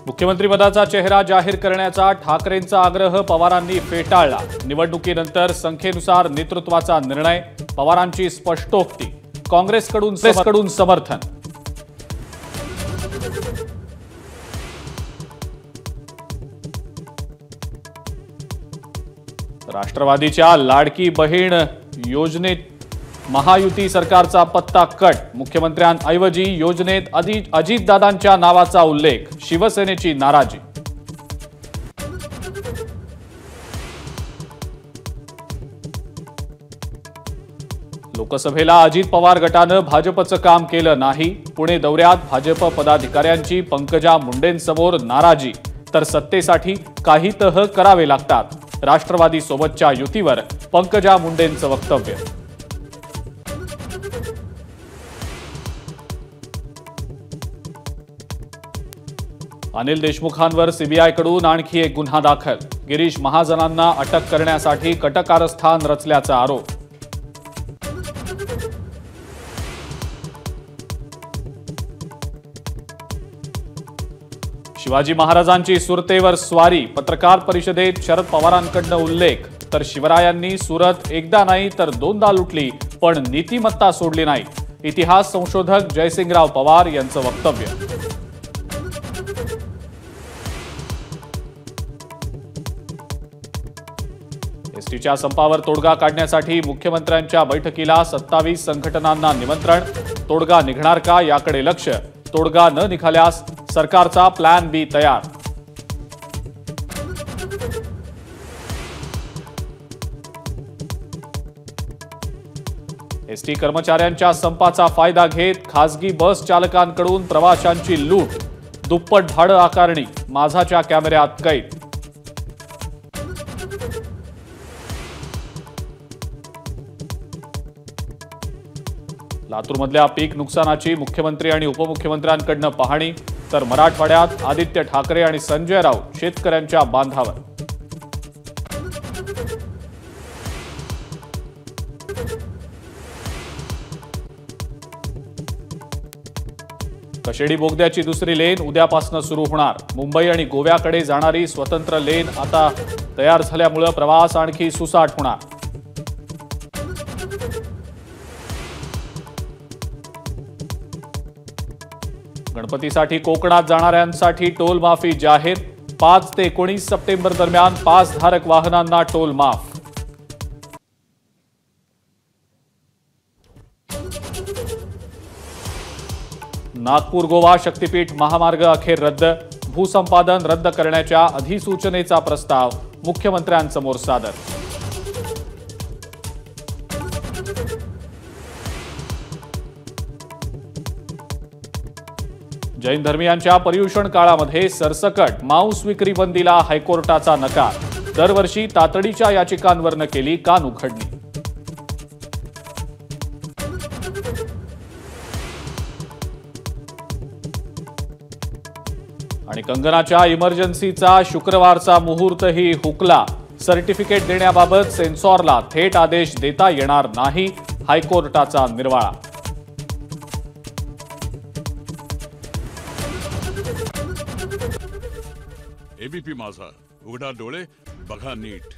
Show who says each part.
Speaker 1: मुख्यमंत्रीपदाचा चेहरा जाहीर करण्याचा ठाकरेंचा आग्रह पवारांनी फेटाळला। निवडणुकीनंतर संख्येनुसार नेतृत्वाचा निर्णय, पवारांची स्पष्टोक्ती। काँग्रेसकडून समर्थन। राष्ट्रवादीच्या लाडकी बहीण योजनेत महायुती सरकारचा पत्ता कट। मुख्यमंत्र्यांऐवजी योजनेत अजितदादांच्या नावाचा उल्लेख। शिवसेनेची नाराजी। लोकसभेला अजित पवार गटानं भाजपचं काम केलं नाही। पुणे दौऱ्यात भाजप पदाधिकाऱ्यांची पंकजा मुंडेंसमोर नाराजी। तर सत्तेसाठी काही तह करावे लागतात। राष्ट्रवादी सोबतच्या युतीवर पंकजा मुंडेंचं वक्तव्य। अनिल देशमुखांवर सीबीआयकडून आणखी एक गुन्हा दाखल। गिरीश महाजनांना अटक करण्यासाठी कटकारस्थान रचल्याचा आरोप। शिवाजी महाराजांची सुरतेवर स्वारी। पत्रकार परिषदेत शरद पवारांकडून उल्लेख। तर शिवरायांनी सुरत एकदा नाही तर दोनदा लुटली, पण नीतिमत्ता सोडली नाही। इतिहास संशोधक जयसिंगराव पवार यांचं वक्तव्य। एसटीच्या संपावर तोडगा काढण्यासाठी मुख्यमंत्र्यांच्या बैठकीला 27 संघटनांना निमंत्रण। तोडगा निघणार का याकडे लक्ष। तोडगा न निघाल्यास सरकारचा प्लॅन बी तयार। एसटी कर्मचाऱ्यांच्या संपाचा फायदा घेत खासगी बस चालकांकडून प्रवाशांची लूट। दुप्पट भाडं आकारणी माझाच्या कॅमेऱ्यात कैद। लातूरमधल्या पीक नुकसानाची मुख्यमंत्री आणि उपमुख्यमंत्र्यांकडून पाहणी। तर मराठवाड्यात आदित्य ठाकरे आणि संजय राऊत शेतकऱ्यांच्या बांधावर। कशेडी बोगद्याची दुसरी लेन उद्यापासून सुरू होणार। मुंबई आणि गोव्याकडे जाणारी स्वतंत्र लेन आता तयार झाल्यामुळे प्रवास आणखी सुसाट होणार। गणपतीसाठी कोकणात जाणाऱ्यांसाठी टोल माफी जाहीर। 5 ते 19 सप्टेंबर दरम्यान पासधारक वाहनांना टोल माफ। नागपूर गोवा शक्तीपीठ महामार्ग अखेर रद्द। भूसंपादन रद्द करण्याच्या अधिसूचनेचा प्रस्ताव मुख्यमंत्र्यांसमोर सादर। जैन धर्मियांच्या पर्युषण काळामध्ये सरसकट मांस विक्री बंदीला हायकोर्टाचा नकार। दरवर्षी तातडीच्या याचिकांवर न केली कान उघडणी। आणि कंगनाच्या इमर्जन्सीचा शुक्रवारचा मुहूर्तही हुकला। सर्टिफिकेट देण्याबाबत सेन्सॉरला थेट आदेश देता येणार नाही। हायकोर्टाचा निर्वाळा।
Speaker 2: एबीपी माझा, उघडा डोळे बघा नीट।